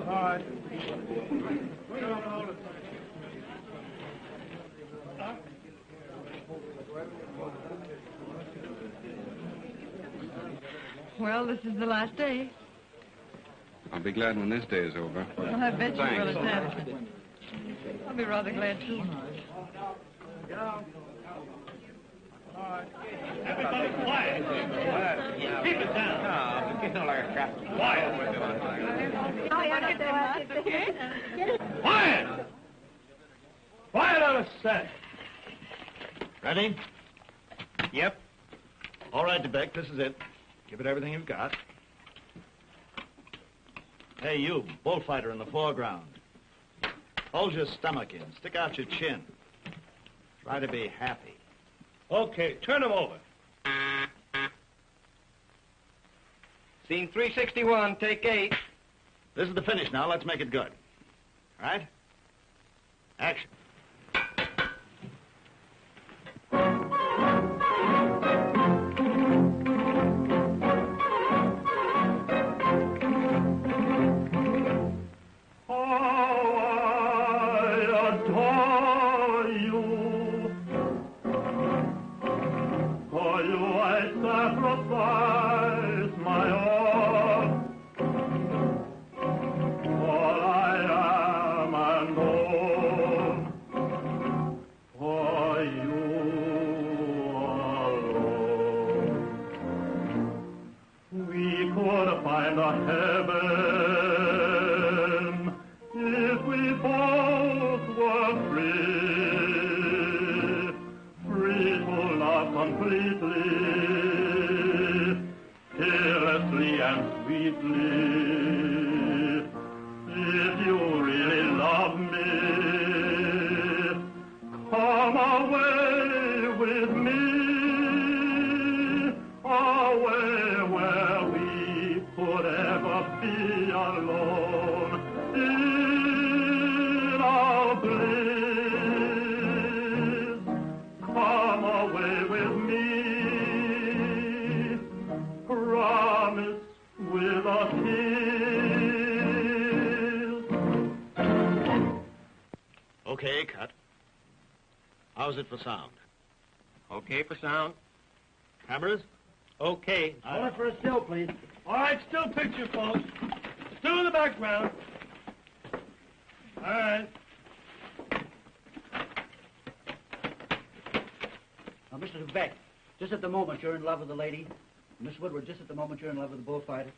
All right. Well, this is the last day. I'll be glad when this day is over. Well, I bet you will, Ted. I'll be rather glad, too. Get on. All right. Everybody quiet. Keep it down. No, you know, like a cat. Quiet. Quiet! Quiet on a set. Ready? Yep. All right, DeBeck, this is it. Give it everything you've got. Hey, you, bullfighter in the foreground. Hold your stomach in. Stick out your chin. Try to be happy. Okay, turn him over. Scene 361, take 8. This is the finish now. Let's make it good. All right? Action. Okay, cut. How's it for sound? Okay for sound. Cameras? Okay. Order for a still, please. All right, still picture, folks. Still in the background. All right. Now, Mr. Beck, just at the moment you're in love with the lady. Miss Woodward, just at the moment you're in love with the bullfighter.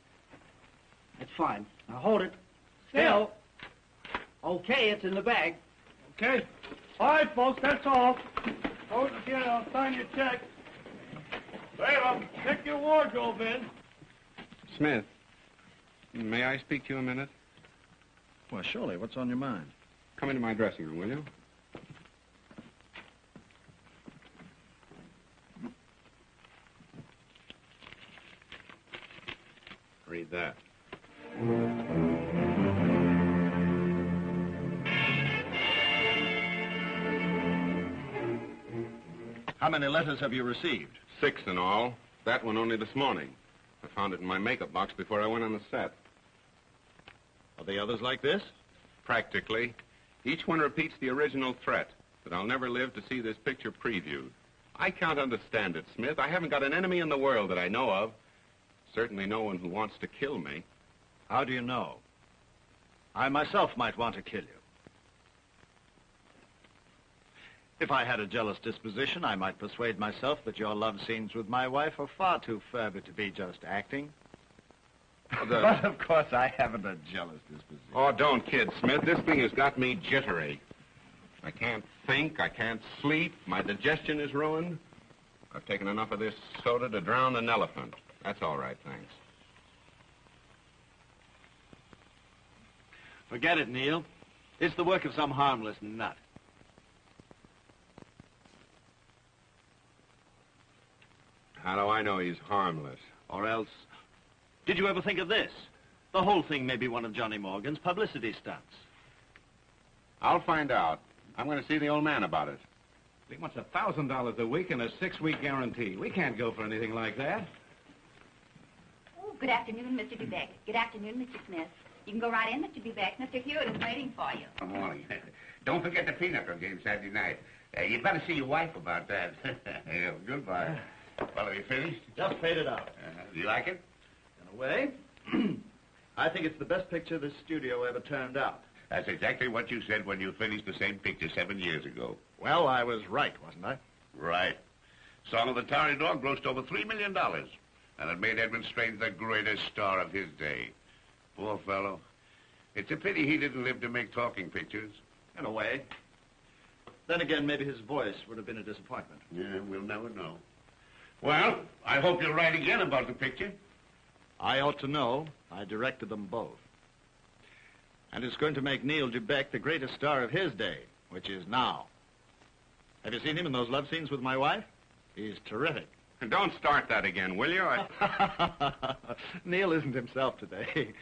That's fine. Now, hold it. Still. Okay, it's in the bag. Okay. All right, folks, that's all. Hold it again, I'll sign your check. Bailiff, check your wardrobe in. Smith, may I speak to you a minute? Well, surely. What's on your mind? Come into my dressing room, will you? Read that. How many letters have you received? 6 in all. That one only this morning. I found it in my makeup box before I went on the set. Are the others like this? Practically. Each one repeats the original threat, that I'll never live to see this picture previewed. I can't understand it, Smith. I haven't got an enemy in the world that I know of. Certainly no one who wants to kill me. How do you know? I myself might want to kill you. If I had a jealous disposition, I might persuade myself that your love scenes with my wife are far too fervid to be just acting. But, of course, I haven't a jealous disposition. Oh, don't kid, Smith. This thing has got me jittery. I can't think. I can't sleep. My digestion is ruined. I've taken enough of this soda to drown an elephant. That's all right, thanks. Forget it, Neil. It's the work of some harmless nut. How do I know he's harmless? Or else, did you ever think of this? The whole thing may be one of Johnny Morgan's publicity stunts. I'll find out. I'm going to see the old man about it. He wants $1,000 a week and a 6-week guarantee. We can't go for anything like that. Oh, good afternoon, Mr. DeBeck. Good afternoon, Mr. Smith. You can go right in, Mr. Dubeck. Mr. Hewitt is waiting for you. Good morning. Don't forget the pinochle game Saturday night. You better see your wife about that. Yeah, goodbye. Well, have you finished? Just faded out. Do you like it? In a way, I think it's the best picture this studio ever turned out. That's exactly what you said when you finished the same picture 7 years ago. Well, I was right, wasn't I? Right. Song of the Tarry Dog grossed over $3 million, and it made Edwin Strange the greatest star of his day. Poor fellow. It's a pity he didn't live to make talking pictures. In a way. Then again, maybe his voice would have been a disappointment. Yeah, we'll never know. Well, I hope you'll write again about the picture. I ought to know. I directed them both. And it's going to make Neil Dubeck the greatest star of his day, which is now. Have you seen him in those love scenes with my wife? He's terrific. And don't start that again, will you? Neil isn't himself today.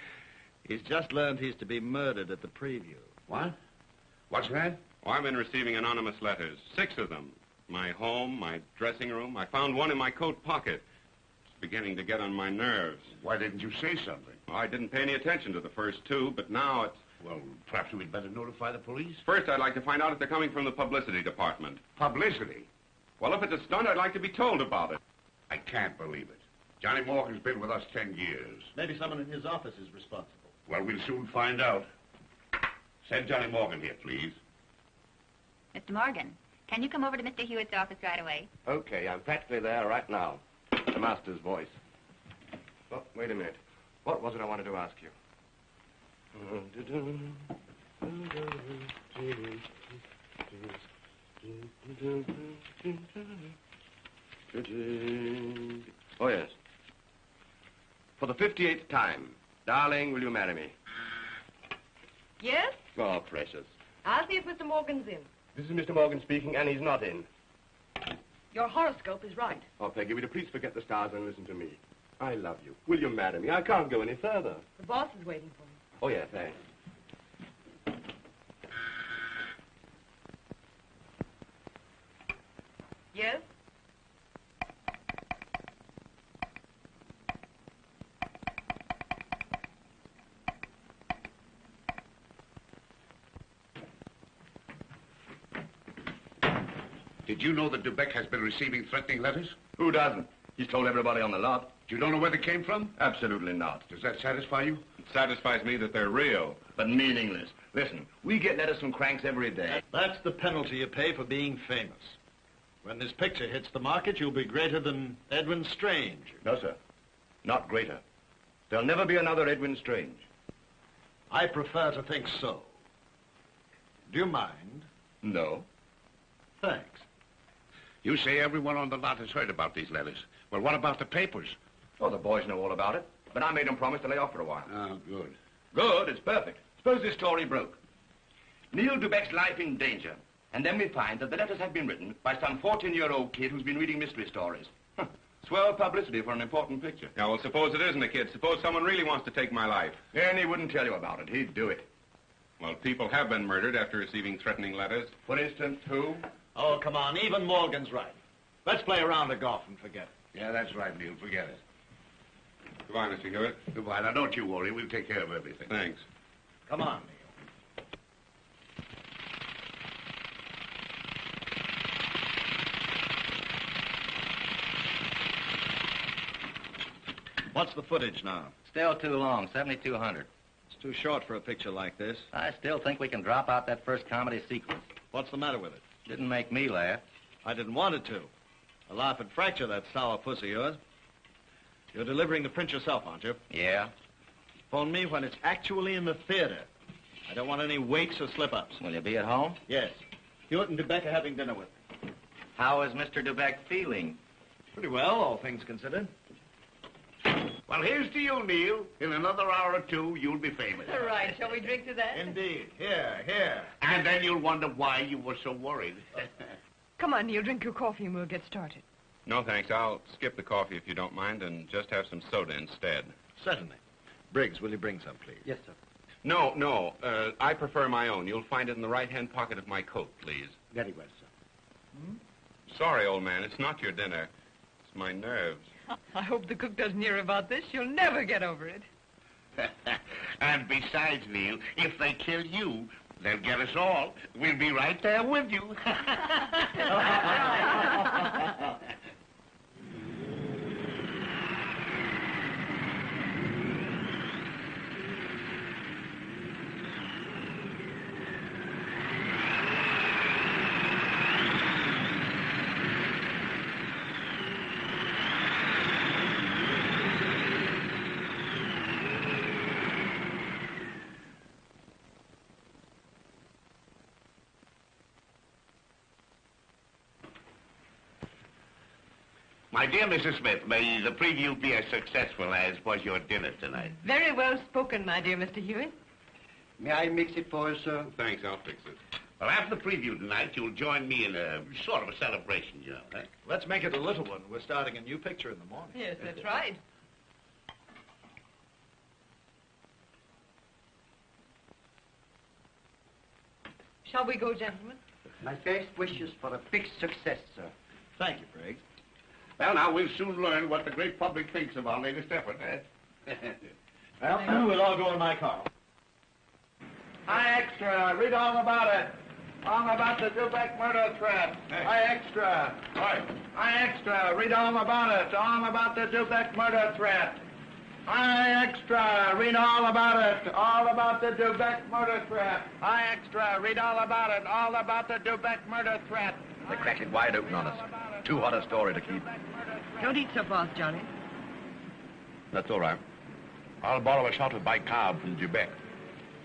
He's just learned he's to be murdered at the preview. What? What's that? Oh, I've been receiving anonymous letters. 6 of them. My home, my dressing room. I found one in my coat pocket. It's beginning to get on my nerves. Why didn't you say something? Well, I didn't pay any attention to the first 2, but now it's... Well, perhaps we'd better notify the police. First, I'd like to find out if they're coming from the publicity department. Publicity? Well, if it's a stunt, I'd like to be told about it. I can't believe it. Johnny Morgan's been with us 10 years. Maybe someone in his office is responsible. Well, we'll soon find out. Send Johnny Morgan here, please. Mr. Morgan, can you come over to Mr. Hewitt's office right away? Okay, I'm practically there right now. The master's voice. Oh, wait a minute. What was it I wanted to ask you? Oh, yes. For the 58th time, darling, will you marry me? Yes? Oh, precious. I'll see if Mr. Morgan's in. This is Mr. Morgan speaking, and he's not in. Your horoscope is right. Oh, Peggy, will you please forget the stars and listen to me? I love you. Will you marry me? I can't go any further. The boss is waiting for me. Oh, yeah, thanks. Yes? Did you know that Dubeck has been receiving threatening letters? Who doesn't? He's told everybody on the lot. You don't know where they came from? Absolutely not. Does that satisfy you? It satisfies me that they're real. But meaningless. Listen, we get letters from cranks every day. That's the penalty you pay for being famous. When this picture hits the market, you'll be greater than Edwin Strange. No, sir. Not greater. There'll never be another Edwin Strange. I prefer to think so. Do you mind? No. Thanks. You say everyone on the lot has heard about these letters. Well, what about the papers? Oh, the boys know all about it. But I made them promise to lay off for a while. Oh, good. Good, it's perfect. Suppose this story broke. Neil Dubeck's life in danger. And then we find that the letters have been written by some 14-year-old kid who's been reading mystery stories. Swell publicity for an important picture. Yeah, well, suppose it isn't a kid. Suppose someone really wants to take my life. And he wouldn't tell you about it. He'd do it. Well, people have been murdered after receiving threatening letters. For instance, who? Oh, come on. Even Morgan's right. Let's play a round of golf and forget it. Yeah, that's right, Neil. Forget it. Goodbye, Mr. Hewitt. Goodbye. Now, don't you worry. We'll take care of everything. Thanks. Come on, Neil. What's the footage now? Still too long, 7,200. It's too short for a picture like this. I still think we can drop out that first comedy sequence. What's the matter with it? Didn't make me laugh. I didn't want it to. A laugh would fracture that sour puss of yours. You're delivering the print yourself, aren't you? Yeah? Phone me when it's actually in the theater. I don't want any waits or slip-ups. Will you be at home? Yes. Hewitt and Dubeck are having dinner with me. How is Mr. Dubeck feeling? Pretty well, all things considered. Well, here's to you, Neil. In another hour or two, you'll be famous. All right, shall we drink to that? Indeed. Here, here. And then you'll wonder why you were so worried. Come on, Neil, drink your coffee and we'll get started. No, thanks. I'll skip the coffee if you don't mind and just have some soda instead. Certainly. Briggs, will you bring some, please? Yes, sir. No. I prefer my own. You'll find it in the right-hand pocket of my coat, please. Very well, sir. Sorry, old man. It's not your dinner. It's my nerves. I hope the cook doesn't hear about this. She'll never get over it. And besides, Neil, if they kill you, they'll get us all. We'll be right there with you. My dear Mrs. Smith, may the preview be as successful as was your dinner tonight. Very well spoken, my dear Mr. Hewitt. May I mix it for you, sir? Thanks, I'll fix it. Well, after the preview tonight, you'll join me in a sort of a celebration, you know. Huh? Let's make it a little one. We're starting a new picture in the morning. Yes, that's right. Shall we go, gentlemen? My best wishes for a big success, sir. Thank you, Briggs. Well, now, we'll soon learn what the great public thinks of our latest effort, eh? Well, we'll all go in my car. Hi, Extra. Read all about it. All about the Dubeck murder threat. Hi, Extra. Hi, Extra. Read all about it. All about the Dubeck murder threat. Hi, Extra. Read all about it. All about the Dubeck murder threat. Hi, Extra. Read all about it. All about the Dubeck murder threat. They cracked it wide open on us. Too hot a story to keep. Don't eat so fast, Johnny. That's all right. I'll borrow a shot by cab from Dubeck.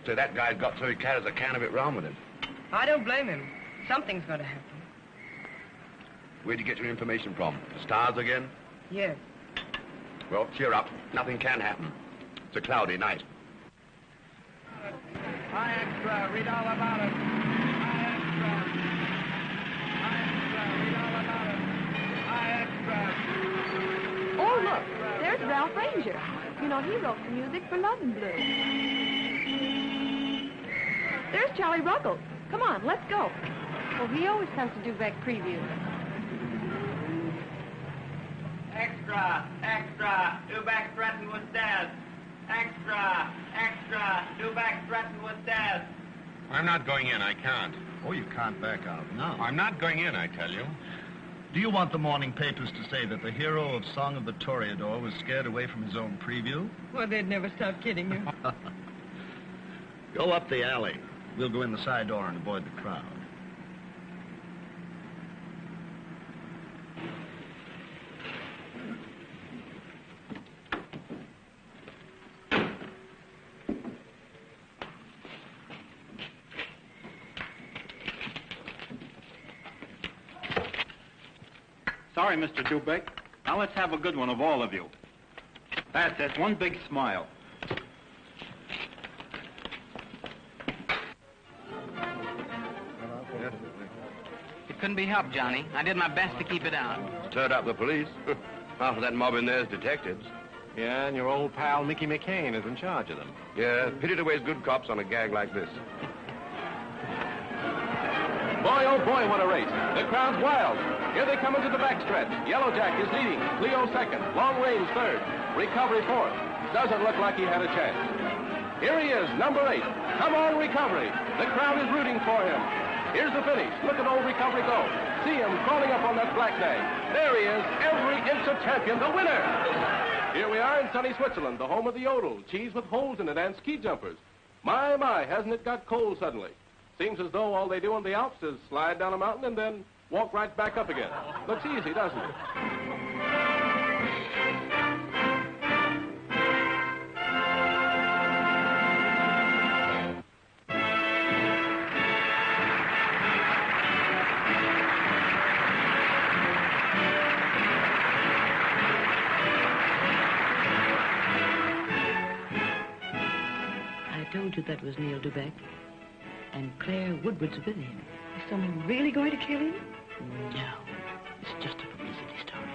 So that guy's got so he carries a can of it round with him. I don't blame him. Something's going to happen. Where'd you get your information from? The stars again? Yes. Well, cheer up. Nothing can happen. It's a cloudy night. Hi, Extra. Read all about it. Hi, Extra. Hi, Extra. Read all about it. Hi, Extra. Oh, look, there's Ralph Ranger. You know, he wrote the music for Love and Blue. There's Charlie Ruggles. Come on, let's go. Well, he always comes to do back previews. Extra, extra, Dubeck threatened with death. Extra, extra, Dubeck threatened with death. I'm not going in. I can't. Oh, you can't back out now. I'm not going in, I tell you. Do you want the morning papers to say that the hero of Song of the Toreador was scared away from his own preview? Well, they'd never stop kidding you. Go up the alley. We'll go in the side door and avoid the crowd. Sorry, Mr. Dubeck. Now let's have a good one of all of you. That's it. One big smile. It couldn't be helped, Johnny. I did my best to keep it out. Stirred up the police. Half of that mob in there's detectives. Yeah, and your old pal Mickey McCain is in charge of them. Yeah, pity to waste good cops on a gag like this. Boy, oh boy, what a race. The crowd's wild. Here they come into the backstretch. Yellow Jack is leading. Cleo second. Long Range third. Recovery fourth. Doesn't look like he had a chance. Here he is, number 8. Come on, Recovery. The crowd is rooting for him. Here's the finish. Look at old Recovery go. See him crawling up on that black nag. There he is, every inch a champion, the winner. Here we are in sunny Switzerland, the home of the yodel, cheese with holes in it, and ski jumpers. My, hasn't it got cold suddenly? Seems as though all they do in the Alps is slide down a mountain and then walk right back up again. Looks easy, doesn't it? I told you that was Neil Dubeck. And Claire Woodward's with him. Is someone really going to kill him? No, it's just a publicity story.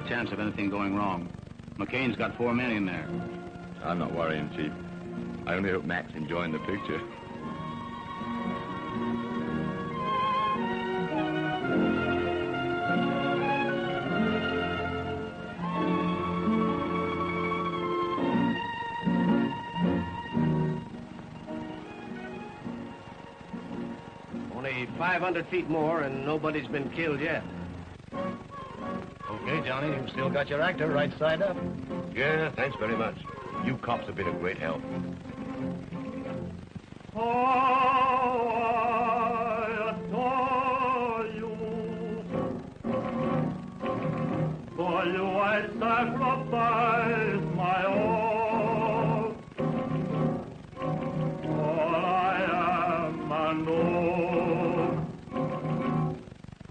chance of anything going wrong. McCain's got 4 men in there. I'm not worrying, Chief. I only hope Mac's enjoying the picture. Only 500 feet more, and nobody's been killed yet. Okay, Johnny, you've still got your actor right side up. Yeah, thanks very much. You cops have been a great help. I adore you. For you I sacrifice my all. All I am and all.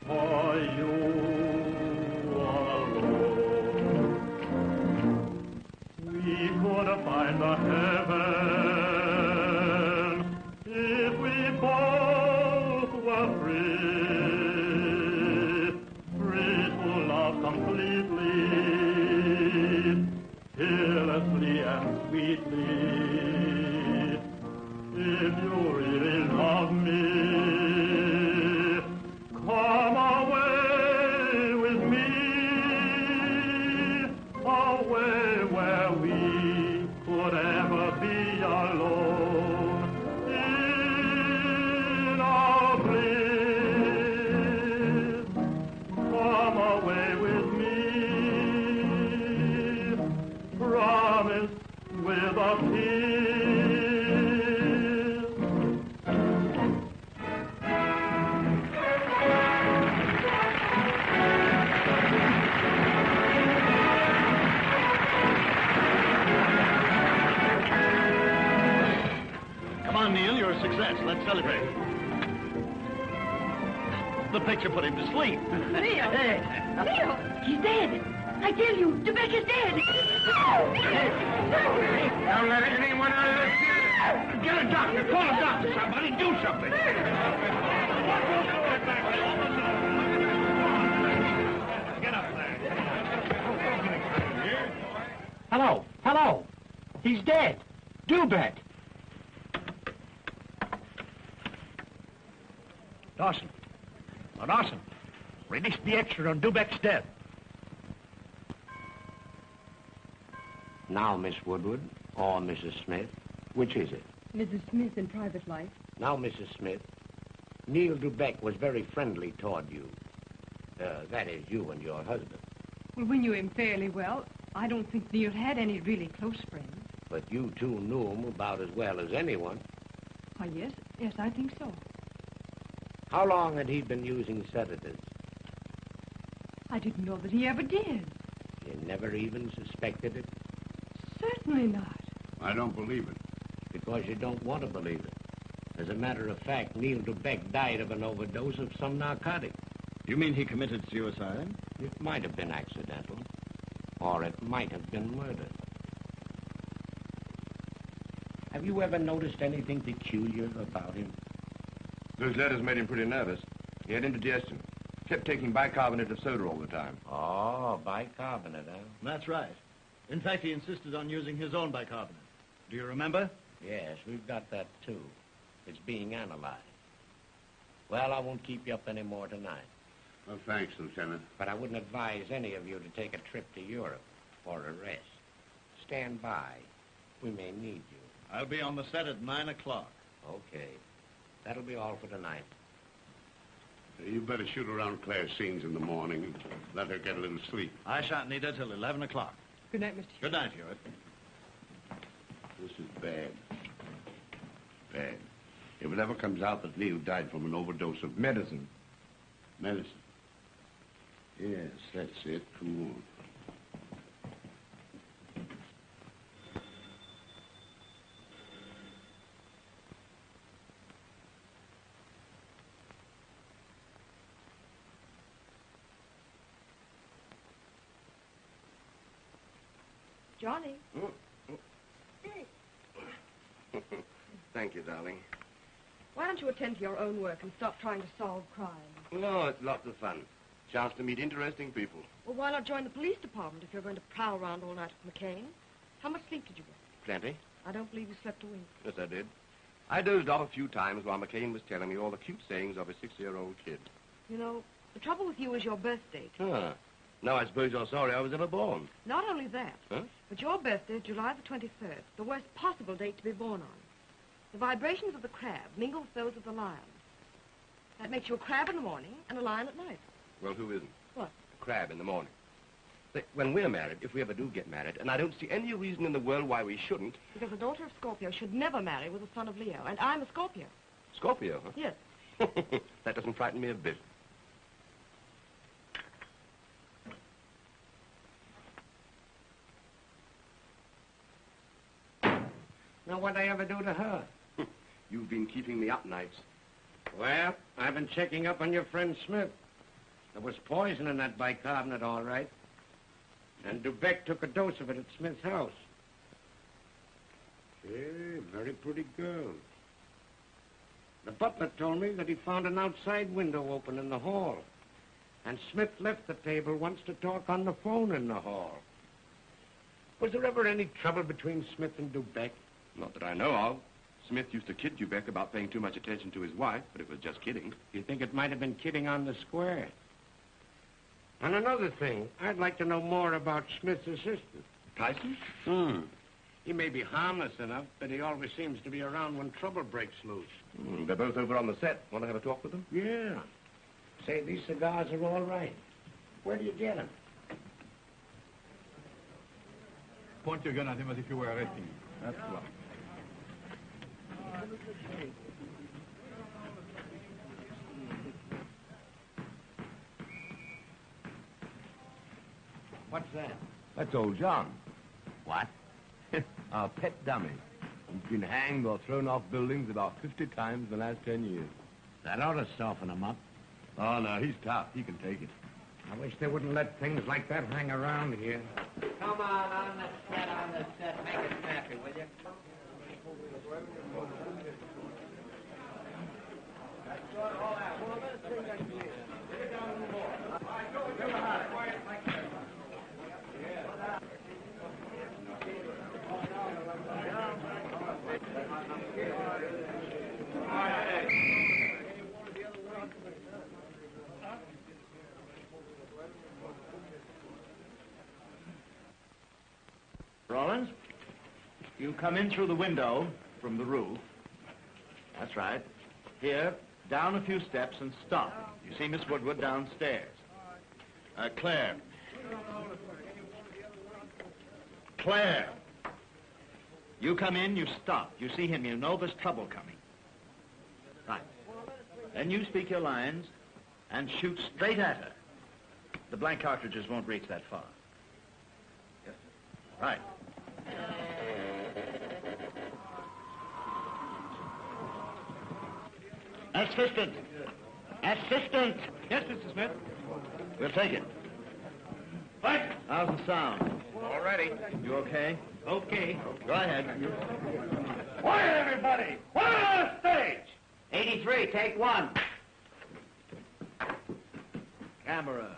For you alone. We could find a heaven if we both were free, free to love completely, fearlessly and sweetly. If you really love me, come away with me, away where we could ever be alone. In our bliss, come away with me, promise with a kiss. Come on, Neil, you're a success. Let's celebrate. The picture put him to sleep. Neil! Hey. Neil! He's dead! I tell you, DeBeck is dead! Don't let anyone out of this theater. Get a doctor. Call a doctor, somebody. Do something. Get up there. Hello. Hello. He's dead. Dubeck. Dawson. Oh, Dawson. Release the extra on Dubeck's death. Now, Miss Woodward, or Mrs. Smith, which is it? Mrs. Smith in private life. Now, Mrs. Smith, Neil Dubeck was very friendly toward you. That is, you and your husband. Well, we knew him fairly well. I don't think Neil had any really close friends. But you two knew him about as well as anyone. Why, yes. Yes, I think so. How long had he been using sedatives? I didn't know that he ever did. You never even suspected it? Certainly not. I don't believe it. Because you don't want to believe it. As a matter of fact, Neil Dubeck died of an overdose of some narcotic. You mean he committed suicide? It might have been accidental. Or it might have been murder. Have you ever noticed anything peculiar about him? Those letters made him pretty nervous. He had indigestion. Kept taking bicarbonate of soda all the time. Oh, bicarbonate, huh? That's right. In fact, he insisted on using his own bicarbonate. Do you remember? Yes, we've got that, too. It's being analyzed. Well, I won't keep you up any more tonight. Well, thanks, Lieutenant. But I wouldn't advise any of you to take a trip to Europe for a rest. Stand by. We may need you. I'll be on the set at 9 o'clock. Okay. That'll be all for tonight. You better shoot around Claire's scenes in the morning and let her get a little sleep. I shan't need her till 11 o'clock. Good night, Mr. Good night, Hewitt. This is bad. Bad. If it ever comes out that Neil died from an overdose of medicine. Medicine? Yes, that's it. Come on. Johnny. Thank you, darling. Why don't you attend to your own work and stop trying to solve crime? No, it's lots of fun. Chance to meet interesting people. Well, why not join the police department if you're going to prowl around all night with McCain? How much sleep did you get? Plenty. I don't believe you slept a wink. Yes, I did. I dozed off a few times while McCain was telling me all the cute sayings of a 6-year-old kid. You know, the trouble with you is your birth date. Huh. Now I suppose you're sorry I was ever born. Not only that, Huh? but your birthday is July the 23rd, the worst possible date to be born on. The vibrations of the crab mingle with those of the lion. That makes you a crab in the morning and a lion at night. Well, who isn't? What? A crab in the morning. Say, when we're married, if we ever do get married, and I don't see any reason in the world why we shouldn't. Because a daughter of Scorpio should never marry with a son of Leo, and I'm a Scorpio. Scorpio, huh? Yes. That doesn't frighten me a bit. Now, what'd I ever do to her? You've been keeping me up nights. Well, I've been checking up on your friend Smith. There was poison in that bicarbonate, all right. And Dubeck took a dose of it at Smith's house. Yeah, very pretty girl. The butler told me that he found an outside window open in the hall. And Smith left the table once to talk on the phone in the hall. Was there ever any trouble between Smith and Dubeck? Not that I know of. Smith used to kid Dubeck about paying too much attention to his wife, but it was just kidding. You think it might have been kidding on the square? And another thing, I'd like to know more about Smith's assistant. Tyson? He may be harmless enough, but he always seems to be around when trouble breaks loose. They're both over on the set. Want to have a talk with them? Yeah. Say, these cigars are all right. Where do you get them? Point your gun at him as if you were arresting him. That's right. What's that? That's old John. What? Our pet dummy. He's been hanged or thrown off buildings about 50 times in the last 10 years. That ought to soften him up. Oh, no, he's tough. He can take it. I wish they wouldn't let things like that hang around here. Come on the set. Make it snappy, will you? Rollins, you come in through the window from the roof. That's right. Here, down a few steps and stop. You see Miss Woodward downstairs. Claire. Claire. You come in, you stop. You see him, you know there's trouble coming. Right. Then you speak your lines and shoot straight at her. The blank cartridges won't reach that far. Right. Assistant! Assistant! Yes, Mr. Smith. We'll take it. Right. How's the sound? All ready. You okay? Okay. Go ahead. Quiet, everybody! Quiet on the stage! 83, take one. Camera.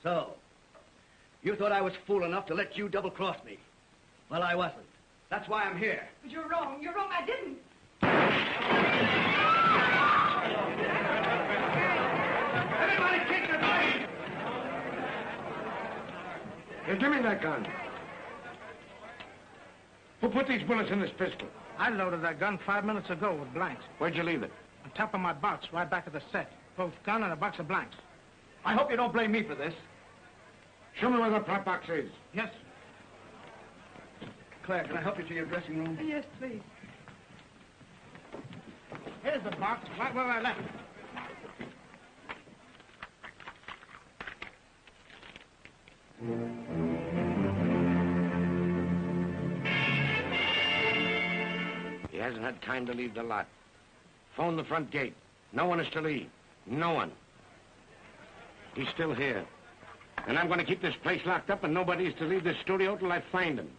So, you thought I was fool enough to let you double-cross me. Well, I wasn't. That's why I'm here. But you're wrong. You're wrong. I didn't. Everybody keep their place! Hey, give me that gun. Who put these bullets in this pistol? I loaded that gun 5 minutes ago with blanks. Where'd you leave it? On top of my box, right back of the set. Both gun and a box of blanks. I hope you don't blame me for this. Show me where the prop box is. Yes. Claire, can I help you to your dressing room? Yes, please. Here's the box, right where I left it. He hasn't had time to leave the lot. Phone the front gate. No one is to leave. No one. He's still here. And I'm going to keep this place locked up, and nobody's to leave this studio till I find him.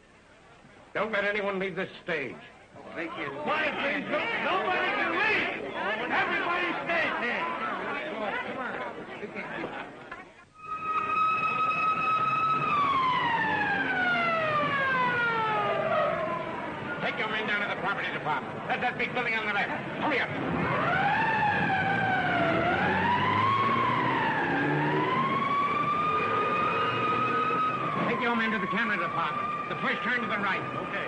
Don't let anyone leave this stage. Thank you. Quiet, please. Nobody can leave. Everybody stays here. Take your men down to the property department. That's that big building on the left. Hurry up. Take your men to the camera department. The first turn to the right. Okay.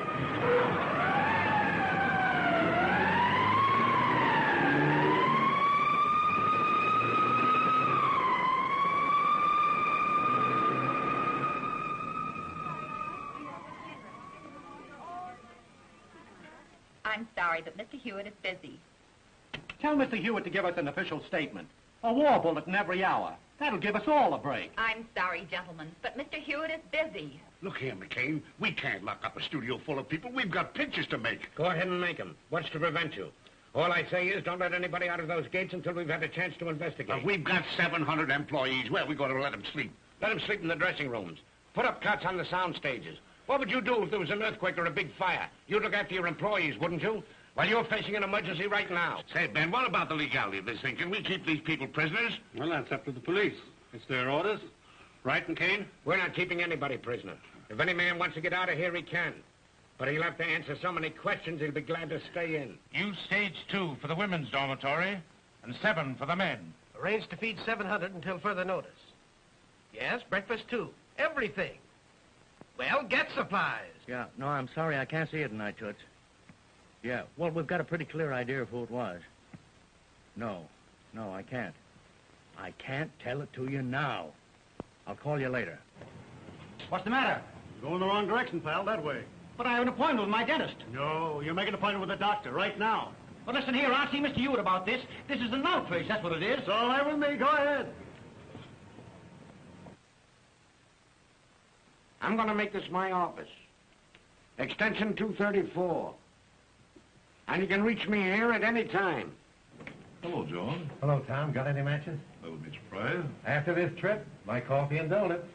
I'm sorry, but Mr. Hewitt is busy. Tell Mr. Hewitt to give us an official statement. A war bulletin every hour. That'll give us all a break. I'm sorry, gentlemen, but Mr. Hewitt is busy. Look here, McCain. We can't lock up a studio full of people. We've got pictures to make. Go ahead and make them. What's to prevent you? All I say is don't let anybody out of those gates until we've had a chance to investigate. We've got 700 employees. Where are we going to let them sleep? Let them sleep in the dressing rooms. Put up cots on the sound stages. What would you do if there was an earthquake or a big fire? You'd look after your employees, wouldn't you? Well, you're facing an emergency right now. Say, Ben, what about the legality of this thing? Can we keep these people prisoners? Well, that's up to the police. It's their orders. Right, McCain? We're not keeping anybody prisoner. If any man wants to get out of here, he can. But he'll have to answer so many questions, he'll be glad to stay in. Use stage 2 for the women's dormitory and 7 for the men. Arrange to feed 700 until further notice. Yes, breakfast too. Everything. Well, get supplies. Yeah, no, I'm sorry. I can't see it tonight, Toots. Yeah, well, we've got a pretty clear idea of who it was. No, I can't. I can't tell it to you now. I'll call you later. What's the matter? You're going the wrong direction, pal, that way. But I have an appointment with my dentist. No, you're making an appointment with the doctor right now. But listen here, I'll see Mr. Hewitt about this. This is an outrage, that's what it is. It's all right with me. Go ahead. I'm going to make this my office. Extension 234. And you can reach me here at any time. Hello, John. Hello, Tom. Got any matches? That would be a surprise. After this trip, my coffee and donuts.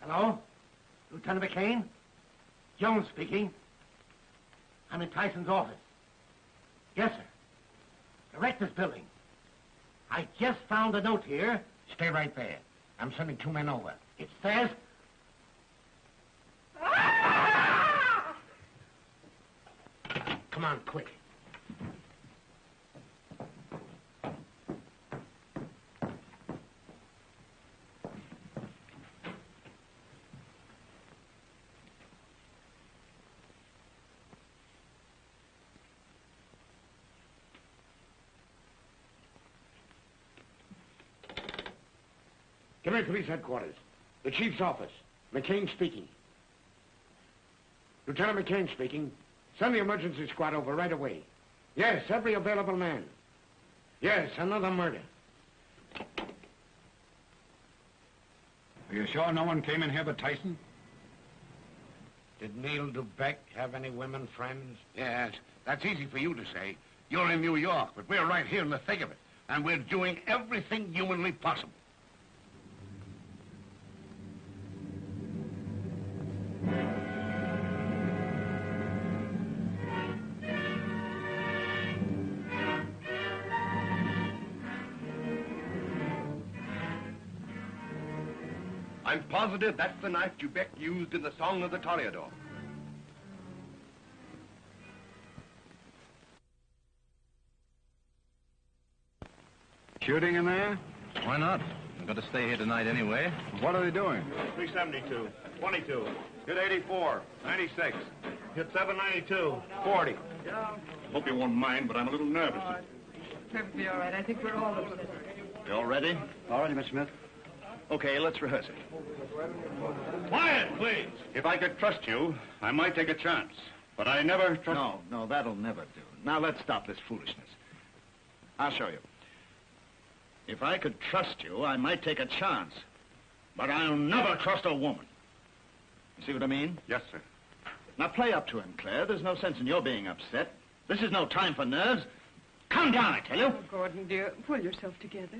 Hello? Lieutenant McCain? Jones speaking. I'm in Tyson's office. Yes, sir. Director's building. I just found a note here. Stay right there. I'm sending 2 men over. It says... Come on, quick. Give me police headquarters. The chief's office. McCain speaking. Lieutenant McCain speaking. Send the emergency squad over right away. Yes, every available man. Yes, another murder. Are you sure no one came in here but Tyson? Did Neil Dubeck have any women friends? Yes, that's easy for you to say. You're in New York, but we're right here in the thick of it. And we're doing everything humanly possible. I'm positive that's the knife Dubeck used in the Song of the Toreador. Shooting in there? Why not? I'm going to stay here tonight anyway. What are they doing? 372, 22, hit 84, 96, hit 792, 40. Hope you won't mind, but I'm a little nervous. Perfectly all right. I think we're all upset. You all ready? All ready, Mr. Smith. Okay, let's rehearse it. Quiet, please. If I could trust you, I might take a chance. But I never trust... No, that'll never do. Now, let's stop this foolishness. I'll show you. If I could trust you, I might take a chance. But I'll never trust a woman. You see what I mean? Yes, sir. Now, play up to him, Claire. There's no sense in your being upset. This is no time for nerves. Calm down, I tell you. Oh, Gordon, dear, pull yourself together.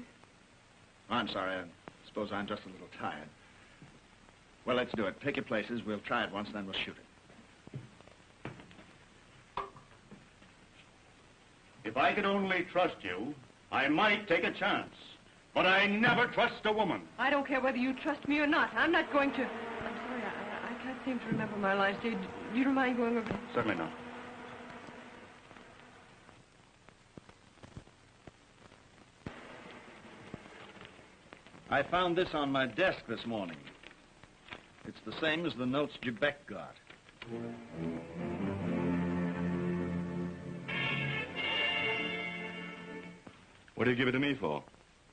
I'm sorry. I suppose I'm just a little tired. Well, let's do it. Pick your places. We'll try it once, then we'll shoot it. If I could only trust you, I might take a chance. But I never trust a woman. I don't care whether you trust me or not. I'm not going to... I'm sorry, I can't seem to remember my lines. Do you mind going over? Certainly not. I found this on my desk this morning. It's the same as the notes Dubeck got. What do you give it to me for?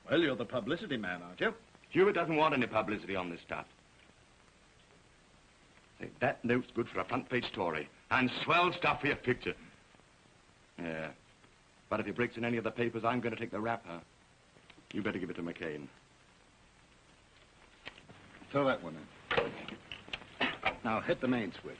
Well, you're the publicity man, aren't you? Hubert doesn't want any publicity on this stuff. Say, that note's good for a front-page story. And swell stuff for your picture. Yeah. But if he breaks in any of the papers, I'm going to take the rap, huh? You better give it to McCain. Throw that one in. Now, hit the main switch.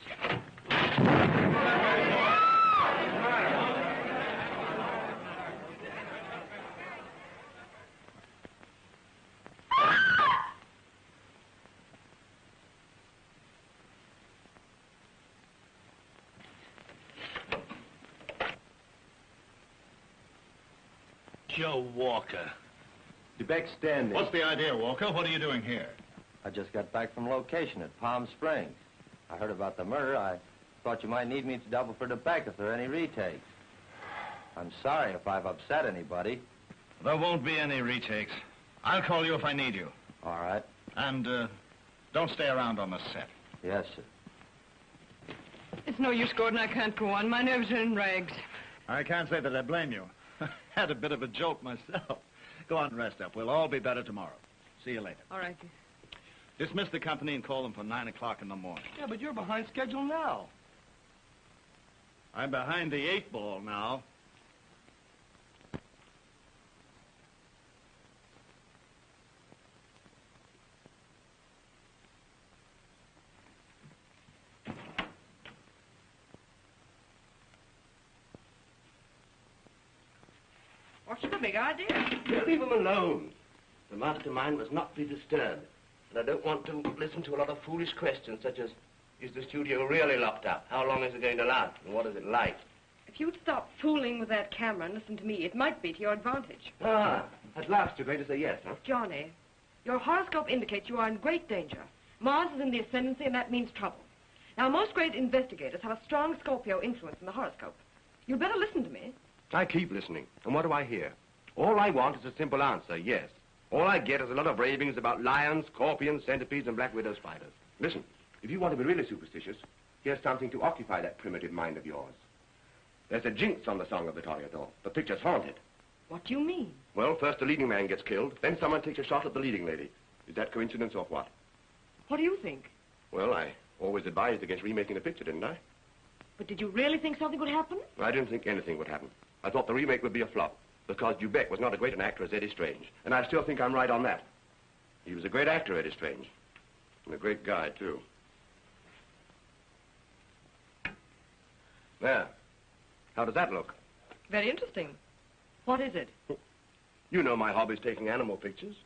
Joe Walker. Dubeck standing. What's the idea, Walker? What are you doing here? I just got back from location at Palm Springs. I heard about the murder. I thought you might need me to double for Dubeck if there are any retakes. I'm sorry if I've upset anybody. There won't be any retakes. I'll call you if I need you. All right. And, don't stay around on the set. Yes, sir. It's no use, Gordon. I can't go on. My nerves are in rags. I can't say that I blame you. Had a bit of a jolt myself. Go on, rest up. We'll all be better tomorrow. See you later. All right. Dismiss the company and call them for 9 o'clock in the morning. Yeah, but you're behind schedule now. I'm behind the 8 ball now. What's the big idea? Leave him alone. The mastermind must not be disturbed. And I don't want to listen to a lot of foolish questions such as, is the studio really locked up? How long is it going to last? And what is it like? If you'd stop fooling with that camera and listen to me, it might be to your advantage. Ah, at last you're going to say yes, huh? Johnny, your horoscope indicates you are in great danger. Mars is in the ascendancy, and that means trouble. Now, most great investigators have a strong Scorpio influence in the horoscope. You'd better listen to me. I keep listening. And what do I hear? All I want is a simple answer, yes. All I get is a lot of ravings about lions, scorpions, centipedes, and black widow spiders. Listen, if you want to be really superstitious, here's something to occupy that primitive mind of yours. There's a jinx on the Song of the Toreador. The picture's haunted. What do you mean? Well, first the leading man gets killed, then someone takes a shot at the leading lady. Is that coincidence or what? What do you think? Well, I always advised against remaking the picture, didn't I? But did you really think something would happen? I didn't think anything would happen. I thought the remake would be a flop, because Dubeck was not as great an actor as Eddie Strange. And I still think I'm right on that. He was a great actor, Eddie Strange. And a great guy, too. There. How does that look? Very interesting. What is it? You know my hobby's taking animal pictures.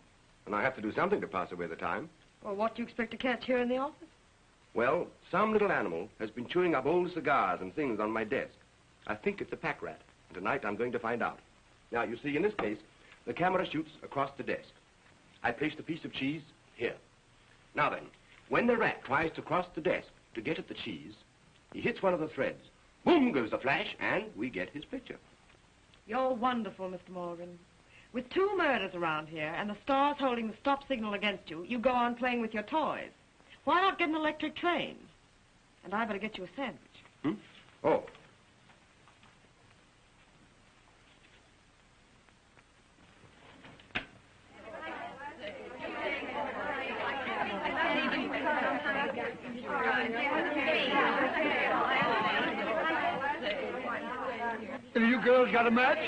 And I have to do something to pass away the time. Well, what do you expect to catch here in the office? Well, some little animal has been chewing up old cigars and things on my desk. I think it's a pack rat. And tonight I'm going to find out. Now, you see, in this case, the camera shoots across the desk. I placed a piece of cheese here. Now then, when the rat tries to cross the desk to get at the cheese, he hits one of the threads. Boom goes the flash, and we get his picture. You're wonderful, Mr. Morgan. With 2 murders around here and the stars holding the stop signal against you, you go on playing with your toys. Why not get an electric train? And I better get you a sandwich. Oh. Have you girls got a match?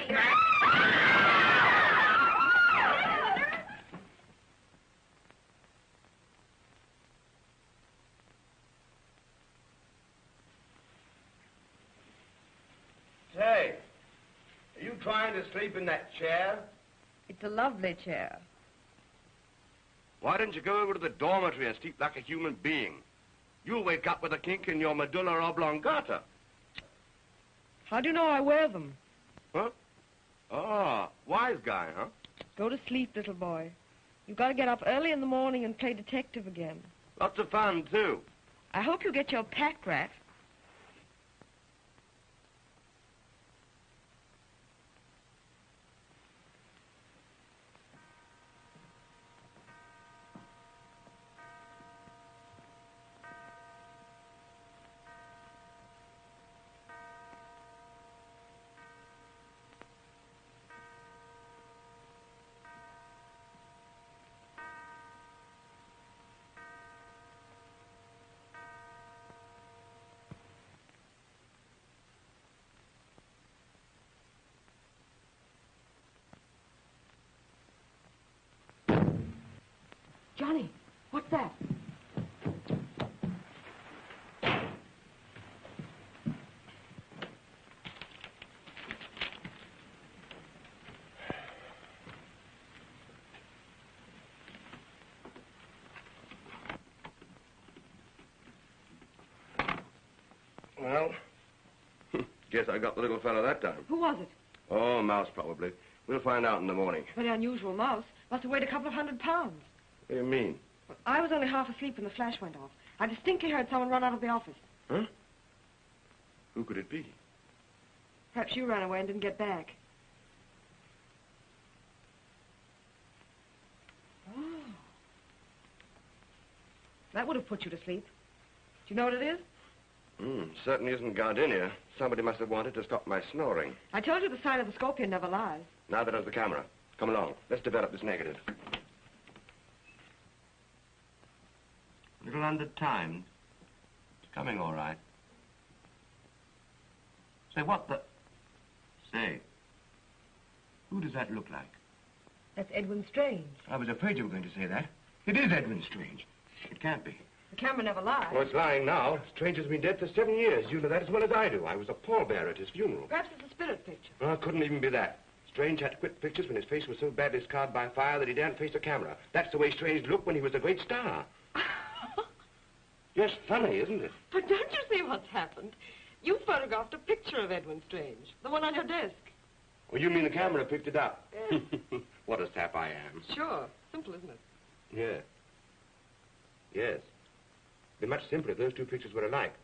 Say, are you trying to sleep in that chair? It's a lovely chair. Why didn't you go over to the dormitory and sleep like a human being? You'll wake up with a kink in your medulla oblongata. How do you know I wear them? Huh? Ah, wise guy, huh? Go to sleep, little boy. You've got to get up early in the morning and play detective again. Lots of fun, too. I hope you get your pack rat. Johnny, what's that? Well, guess I got the little fellow that time. Who was it? Oh, Mouse, probably. We'll find out in the morning. Very unusual mouse. Must have weighed a couple of 100 pounds. What do you mean? I was only half asleep when the flash went off. I distinctly heard someone run out of the office. Huh? Who could it be? Perhaps you ran away and didn't get back. Oh. That would have put you to sleep. Do you know what it is? Certainly isn't gardenia. Somebody must have wanted to stop my snoring. I told you the sign of the scorpion never lies. Neither does the camera. Come along. Let's develop this negative. A little under-timed. It's coming all right. Say, what the... Say, who does that look like? That's Edwin Strange. I was afraid you were going to say that. It is Edwin Strange. It can't be. The camera never lies. Well, it's lying now. Strange has been dead for 7 years. You know that as well as I do. I was a pallbearer at his funeral. Perhaps it's a spirit picture. Well, it couldn't even be that. Strange had to quit pictures when his face was so badly scarred by fire that he daren't face a camera. That's the way Strange looked when he was a great star. Just funny, isn't it? But don't you see what's happened? You photographed a picture of Edwin Strange, the one on your desk. Oh, you mean the camera picked it up? Yes. What a sap I am. Sure. Simple, isn't it? Yeah. Yes. It'd be much simpler if those two pictures were alike.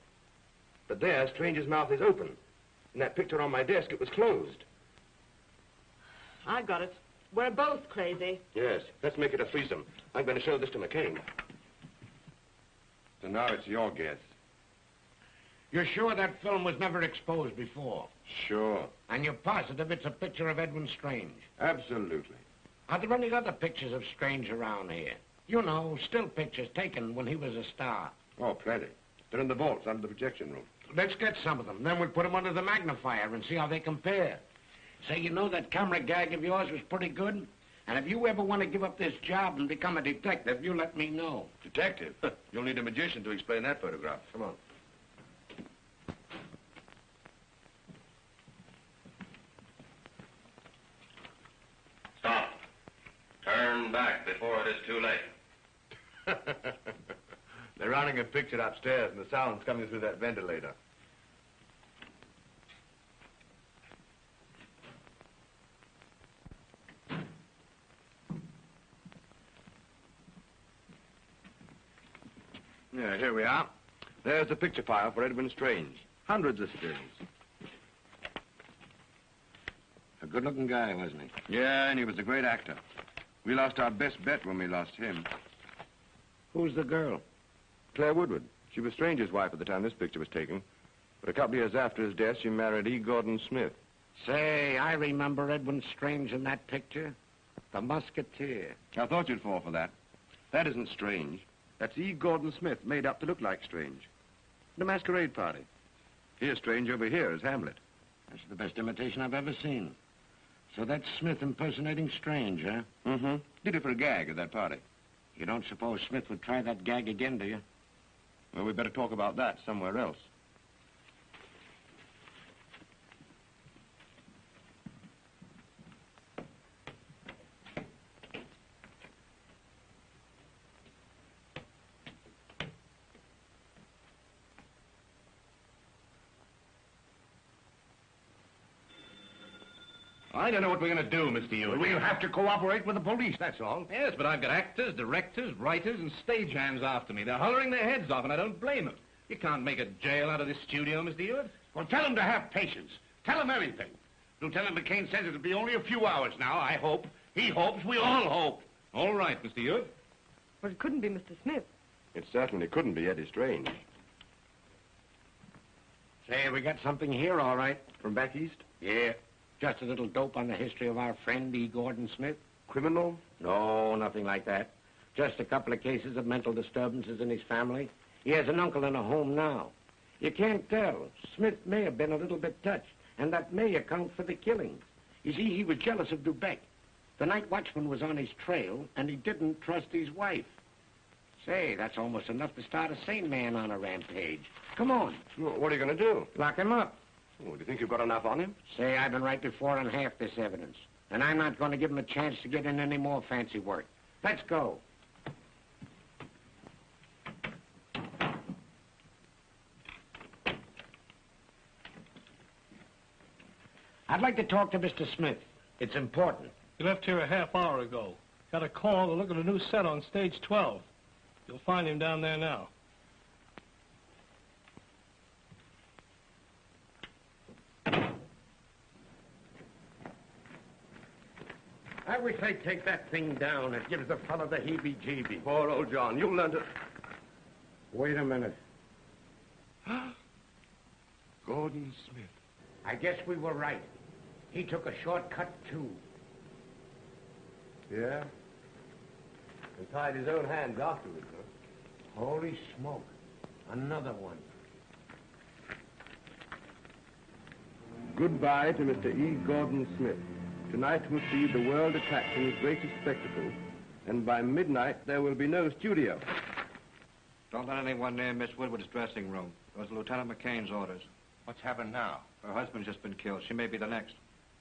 But there, Strange's mouth is open. In that picture on my desk, it was closed. I got it. We're both crazy. Yes. Let's make it a threesome. I'm going to show this to McCain. So now it's your guess. You're sure that film was never exposed before? Sure. And you're positive it's a picture of Edwin Strange? Absolutely. Are there any other pictures of Strange around here? You know, still pictures taken when he was a star. Oh, plenty. They're in the vaults under the projection room. Let's get some of them. Then we'll put them under the magnifier and see how they compare. Say, you know that camera gag of yours was pretty good? And if you ever want to give up this job and become a detective, you let me know. Detective? You'll need a magician to explain that photograph. Come on. Stop. Turn back before it is too late. They're running a picture upstairs, and the sound's coming through that ventilator. Yeah, here we are. There's the picture file for Edwin Strange. Hundreds of stills. A good-looking guy, wasn't he? Yeah, and he was a great actor. We lost our best bet when we lost him. Who's the girl? Claire Woodward. She was Strange's wife at the time this picture was taken. But a couple of years after his death, she married E. Gordon Smith. Say, I remember Edwin Strange in that picture. The Musketeer. I thought you'd fall for that. That isn't Strange. That's E. Gordon Smith, made up to look like Strange. The masquerade party. Here's Strange over here as Hamlet. That's the best imitation I've ever seen. So that's Smith impersonating Strange, huh? Mm-hmm. Did it for a gag at that party. You don't suppose Smith would try that gag again, do you? Well, we better talk about that somewhere else. I don't know what we're going to do, Mr. Hewitt. We'll have to cooperate with the police, that's all. Yes, but I've got actors, directors, writers, and stagehands after me. They're hollering their heads off, and I don't blame them. You can't make a jail out of this studio, Mr. Hewitt. Well, tell them to have patience. Tell them everything. Lieutenant McCain says it'll be only a few hours now, I hope. He hopes, we all hope. All right, Mr. Hewitt. Well, it couldn't be Mr. Smith. It certainly couldn't be Eddie Strange. Say, we got something here, all right. From back east? Yeah. Just a little dope on the history of our friend E. Gordon Smith. Criminal? No, nothing like that. Just a couple of cases of mental disturbances in his family. He has an uncle in a home now. You can't tell. Smith may have been a little bit touched, and that may account for the killings. You see, he was jealous of Dubeck. The night watchman was on his trail, and he didn't trust his wife. Say, that's almost enough to start a sane man on a rampage. Come on. Well, what are you going to do? Lock him up. Oh, do you think you've got enough on him? Say, I've been right before on half this evidence. And I'm not going to give him a chance to get in any more fancy work. Let's go. I'd like to talk to Mr. Smith. It's important. He left here a half hour ago. Got a call to look at a new set on stage 12. You'll find him down there now. I wish they'd take that thing down. It gives the fellow the heebie-jeebies. Poor old John. You'll learn to... Wait a minute. Gordon Smith. I guess we were right. He took a shortcut, too. Yeah? And tied his own hands afterwards, huh? Holy smoke. Another one. Goodbye to Mr. E. Gordon Smith. Tonight will see the world attraction's greatest spectacle, and by midnight there will be no studio. Don't let anyone near Miss Woodward's dressing room. Those are Lieutenant McCain's orders. What's happened now? Her husband's just been killed. She may be the next.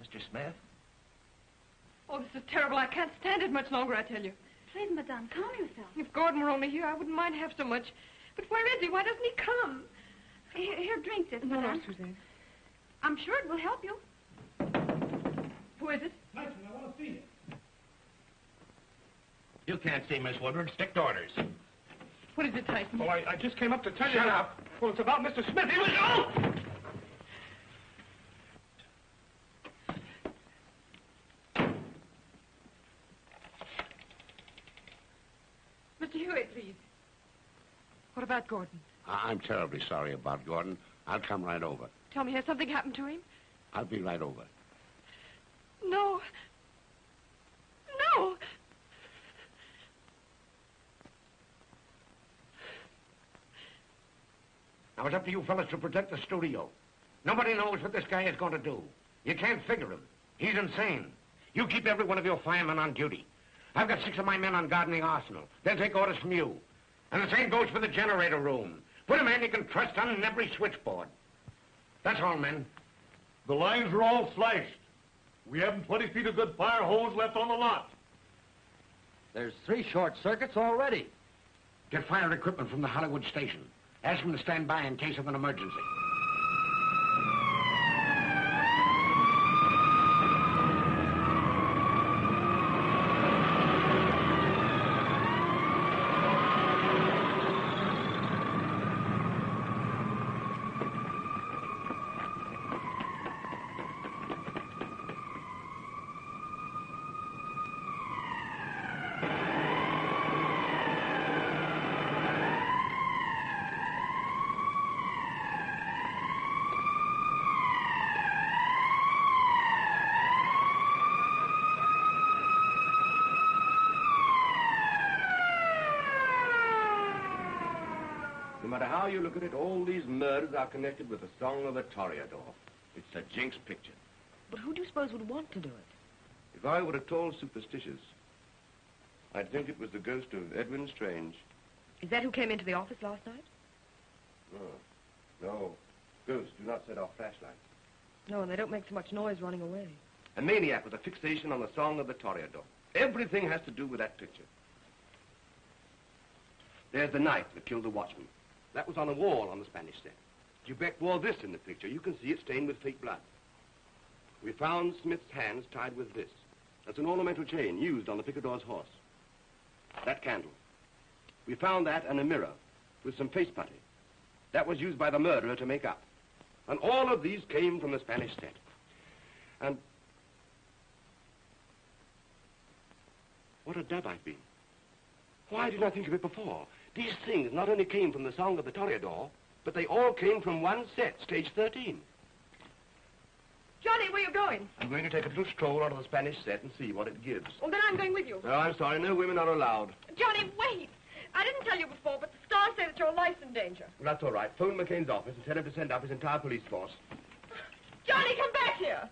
Mr. Smith? Oh, this is terrible. I can't stand it much longer, I tell you. Please, madame, calm yourself. If Gordon were only here, I wouldn't mind half so much. But where is he? Why doesn't he come? Here, drink this, No, madame. Suzanne. I'm sure it will help you. Who is it? Tyson, I want to see you. You can't see Miss Woodward. Strict orders. What is it, Tyson? Oh, I just came up to tell you... Shut up. Well, it's about Mr. Smith. He was... Oh! Mr. Hewitt, please. What about Gordon? I'm terribly sorry about Gordon. I'll come right over. Tell me, has something happened to him? I'll be right over. No. No! Now, it's up to you fellas to protect the studio. Nobody knows what this guy is going to do. You can't figure him. He's insane. You keep every one of your firemen on duty. I've got 6 of my men on guard in the arsenal. They'll take orders from you. And the same goes for the generator room. Put a man you can trust on every switchboard. That's all, men. The lines are all slashed. We haven't 20 feet of good fire hose left on the lot. There's 3 short circuits already. Get fire equipment from the Hollywood station. Ask them to stand by in case of an emergency. matter how you look at it, all these murders are connected with the Song of the Toreador. It's a jinx picture. But who do you suppose would want to do it? If I were at all superstitious, I'd think it was the ghost of Edwin Strange. Is that who came into the office last night? No. Ghosts do not set off flashlights. No, and they don't make so much noise running away. A maniac with a fixation on the Song of the Toreador. Everything has to do with that picture. There's the knife that killed the watchman. That was on a wall on the Spanish set. Dubec wore this in the picture. You can see it stained with fake blood. We found Smith's hands tied with this. That's an ornamental chain used on the picador's horse. That candle. We found that and a mirror with some face putty. That was used by the murderer to make up. And all of these came from the Spanish set. And what a dub I've been. Why didn't I think of it before? These things not only came from the Song of the Toreador, but they all came from one set, stage 13. Johnny, where are you going? I'm going to take a little stroll out of the Spanish set and see what it gives. Well, then I'm going with you. No, I'm sorry. No women are allowed. Johnny, wait. I didn't tell you before, but the stars say that your life's in danger. Well, that's all right. Phone McCain's office and tell him to send up his entire police force. Johnny, come back here.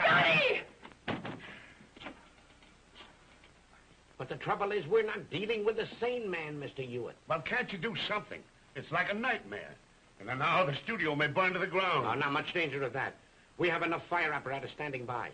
Johnny! But the trouble is we're not dealing with a sane man, Mr. Hewitt. Well, can't you do something? It's like a nightmare. And then now the studio may burn to the ground. Oh, not much danger of that. We have enough fire apparatus standing by.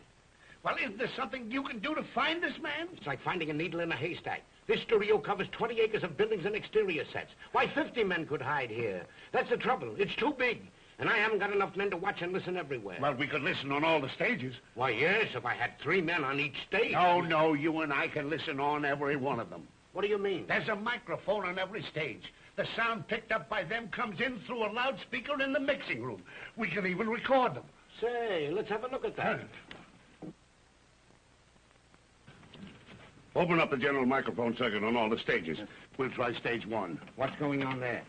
Well, isn't there something you can do to find this man? It's like finding a needle in a haystack. This studio covers 20 acres of buildings and exterior sets. Why, 50 men could hide here. That's the trouble. It's too big. And I haven't got enough men to watch and listen everywhere. Well, we could listen on all the stages. Why, yes, if I had 3 men on each stage. No, you and I can listen on every one of them. What do you mean? There's a microphone on every stage. The sound picked up by them comes in through a loudspeaker in the mixing room. We can even record them. Say, let's have a look at that. Open up the general microphone circuit on all the stages. We'll try stage 1. What's going on there?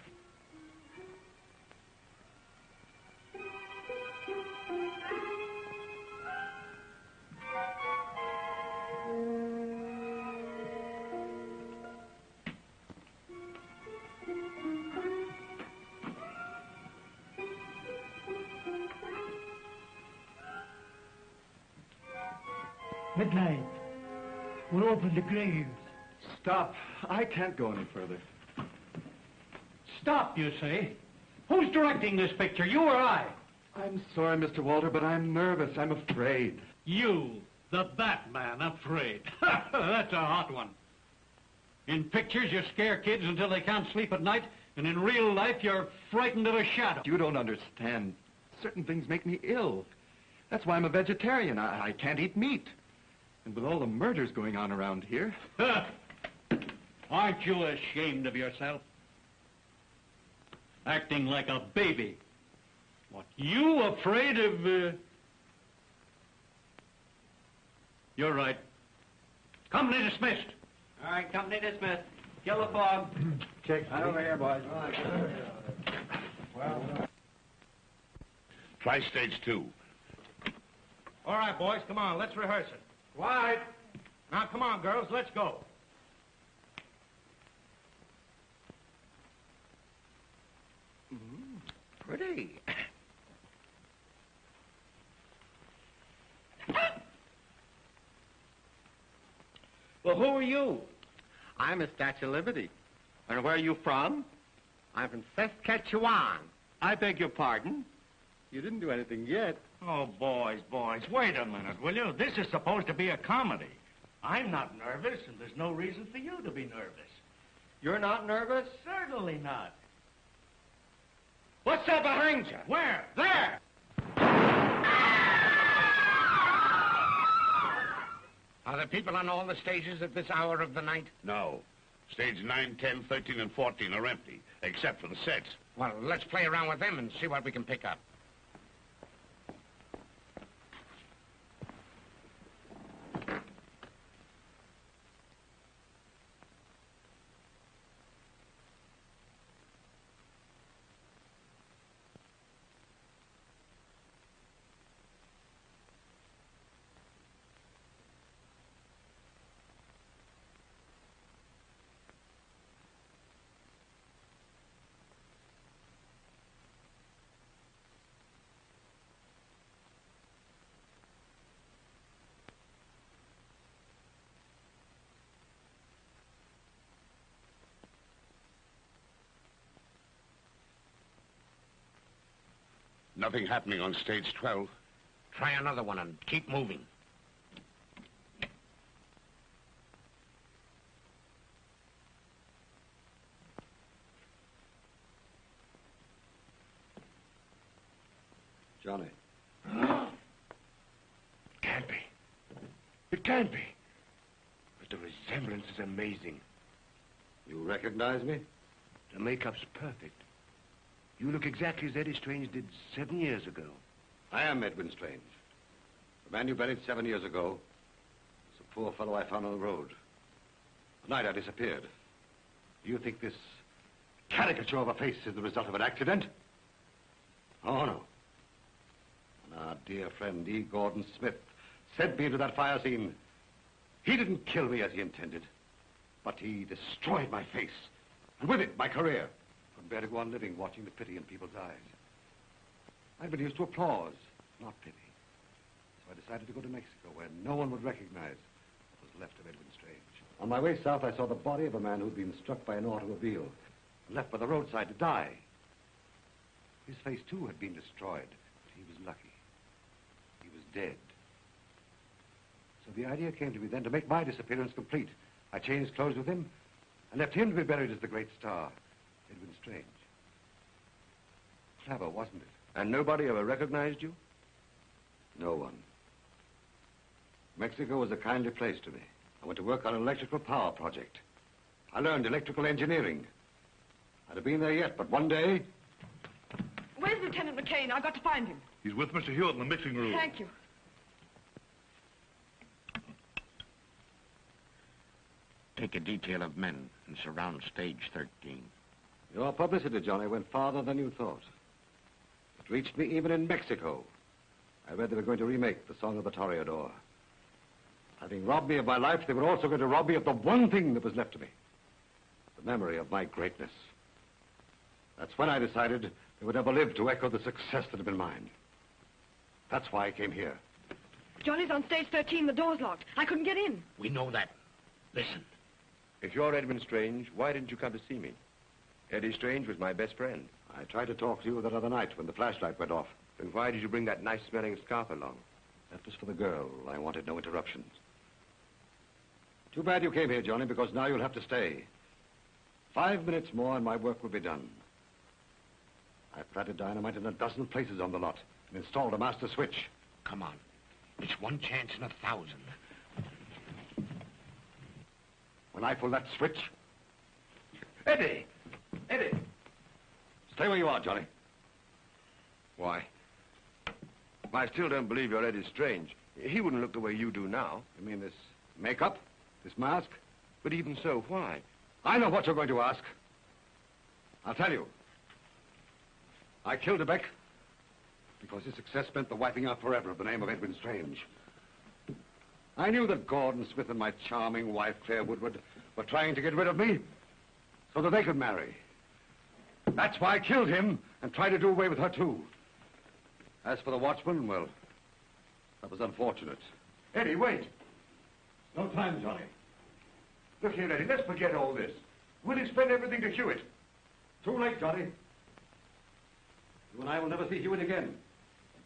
Midnight. We'll open the graves. Stop. I can't go any further. Stop, you say? Who's directing this picture, you or I? I'm sorry, Mr. Walter, but I'm nervous. I'm afraid. You, the Batman, afraid. That's a hot one. In pictures, you scare kids until they can't sleep at night, and in real life, you're frightened of a shadow. You don't understand. Certain things make me ill. That's why I'm a vegetarian. I can't eat meat. And with all the murders going on around here... Aren't you ashamed of yourself? Acting like a baby. What, you afraid of... You're right. Company dismissed. All right, company dismissed. Kill the fog. Check. Right over here, boys. Try stage 2. All right, boys, come on, let's rehearse it. Quiet. Now, come on, girls, let's go. Pretty. Well, who are you? I'm a Statue of Liberty. And where are you from? I'm from Saskatchewan. I beg your pardon? You didn't do anything yet. Oh, boys, wait a minute, will you? This is supposed to be a comedy. I'm not nervous, and there's no reason for you to be nervous. You're not nervous? Certainly not. What's that behind you? Where? There! Are there people on all the stages at this hour of the night? No. Stage 9, 10, 13, and 14 are empty, except for the sets. Well, let's play around with them and see what we can pick up. Nothing happening on stage 12. Try another one and keep moving. Johnny. Can't be. It can't be. But the resemblance is amazing. You recognize me? The makeup's perfect. You look exactly as Eddie Strange did 7 years ago. I am Edwin Strange. The man you buried 7 years ago was a poor fellow I found on the road. The night I disappeared. Do you think this caricature of a face is the result of an accident? Oh, no. When our dear friend E. Gordon Smith sent me into that fire scene, he didn't kill me as he intended, but he destroyed my face, and with it, my career. I couldn't bear to go on living watching the pity in people's eyes. I'd been used to applause, not pity. So I decided to go to Mexico, where no one would recognize what was left of Edwin Strange. On my way south, I saw the body of a man who'd been struck by an automobile and left by the roadside to die. His face, too, had been destroyed, but he was lucky. He was dead. So the idea came to me then to make my disappearance complete. I changed clothes with him and left him to be buried as the great star, Edwin Strange. Clever, wasn't it? And nobody ever recognized you? No one. Mexico was a kindly place to me. I went to work on an electrical power project. I learned electrical engineering. I'd have been there yet, but one day... Where's Lieutenant McCain? I've got to find him. He's with Mr. Hewitt in the mixing room. Thank you. Take a detail of men and surround stage 13. Your publicity, Johnny, went farther than you thought. It reached me even in Mexico. I read they were going to remake The Song of the Toreador. Having robbed me of my life, they were also going to rob me of the one thing that was left to me. The memory of my greatness. That's when I decided they would never live to echo the success that had been mine. That's why I came here. Johnny's on stage 13. The door's locked. I couldn't get in. We know that. Listen. If you're Edwin Strange, why didn't you come to see me? Eddie Strange was my best friend. I tried to talk to you that other night when the flashlight went off. Then why did you bring that nice-smelling scarf along? That was for the girl. I wanted no interruptions. Too bad you came here, Johnny, because now you'll have to stay. 5 minutes more and my work will be done. I planted dynamite in a dozen places on the lot and installed a master switch. Come on. It's one chance in 1,000. When I pull that switch... Eddie! Eddie! Stay where you are, Johnny. Why? I still don't believe you're Eddie Strange. He wouldn't look the way you do now. You mean this makeup? This mask? But even so, why? I know what you're going to ask. I'll tell you. I killed DeBeck because his success meant the wiping out forever of the name of Edwin Strange. I knew that Gordon Smith and my charming wife, Claire Woodward, were trying to get rid of me so that they could marry. That's why I killed him and tried to do away with her, too. As for the watchman, well, that was unfortunate. Eddie, wait. No time, Johnny. Look here, Eddie, let's forget all this. We'll explain everything to Hewitt. Too late, Johnny. You and I will never see Hewitt again.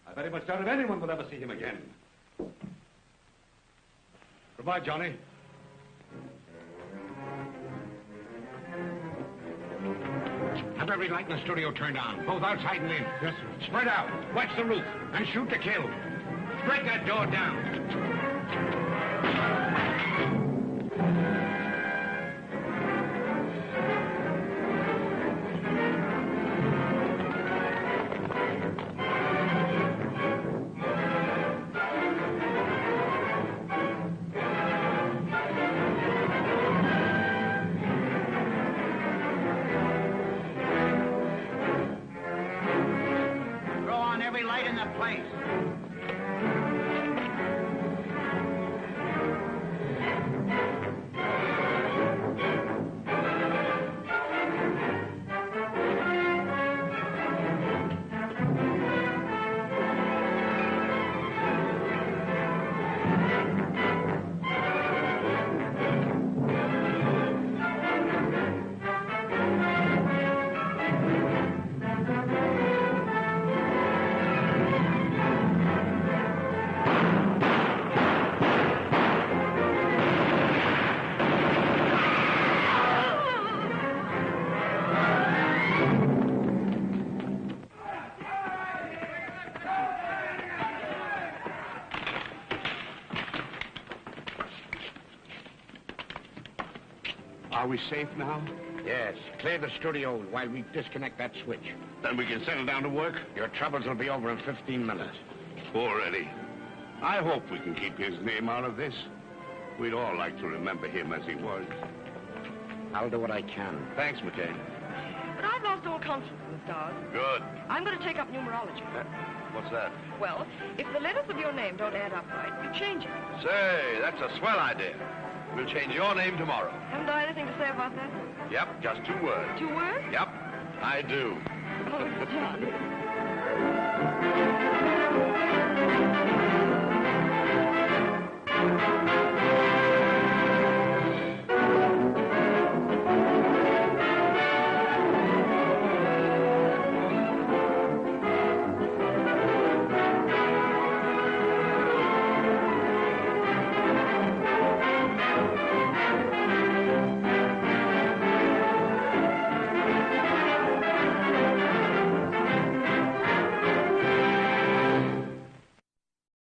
I very much doubt if anyone will ever see him again. Goodbye, Johnny. Have every light in the studio turned on, both outside and in. Yes, sir. Spread out. Watch the roof. And shoot to kill. Break that door down. Throw on every light in the place. Are we safe now? Yes. Clear the studio while we disconnect that switch. Then we can settle down to work? Your troubles will be over in 15 minutes. Poor Eddie. I hope we can keep his name out of this. We'd all like to remember him as he was. I'll do what I can. Thanks, McCain. But I've lost all confidence in the stars. Good. I'm going to take up numerology. What's that? Well, if the letters of your name don't add up right, you change it. Say, that's a swell idea. We'll change your name tomorrow. Haven't I anything to say about that? Yep, just 2 words. 2 words? Yep, I do. Oh, Johnny.